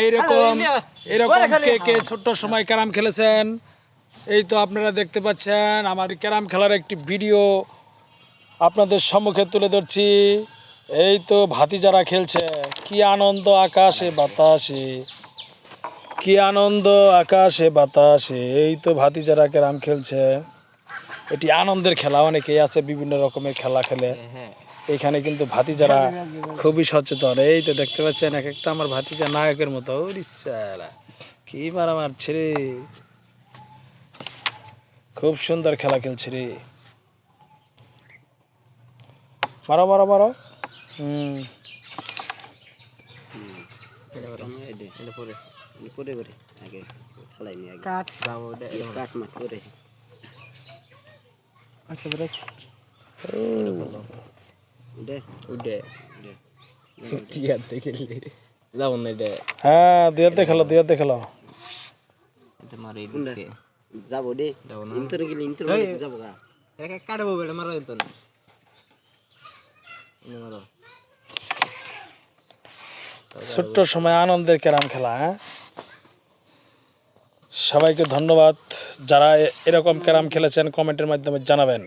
এরকম এরকম কে কে ছোট্ট সময় ক্যারাম খেলেছেন? এই তো আপনারা দেখতে পাচ্ছেন আমার ক্যারাম খেলার একটি ভিডিও আপনাদের সম্মুখে তুলে ধরছি। এই তো ভাতিজারা খেলছে, কি আনন্দ আকাশে বাতাসে, কি আনন্দ আকাশে বাতাসে। এই তো ভাতিজারা ক্যারাম খেলছে, এটি আনন্দের খেলা। অনেকেই আছে বিভিন্ন রকমের খেলা খেলে, এখানে কিন্তু ভাতিজারা খুবই সচেতন। এই তো দেখতে পাচ্ছেন এক একটা আমার ভাতিজা নায়কের মতো। কি মারামার ছেড়ে, খুব সুন্দর খেলা খেলছে রে। মারো মারো মারো। হ্যাঁ, দুয়াতে খেলো, দুয়াতে খেলো। যাবো দে ইন্তরে গেলে ইন্তরে যাবো গা এক এক কাটবো বেটা মারা যেত না মারো ছোট্ট সময় আনন্দের ক্যারাম খেলা। সবাইকে ধন্যবাদ। যারা এরকম ক্যারাম খেলেছেন কমেন্টের মাধ্যমে জানাবেন।